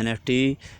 NFT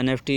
NFT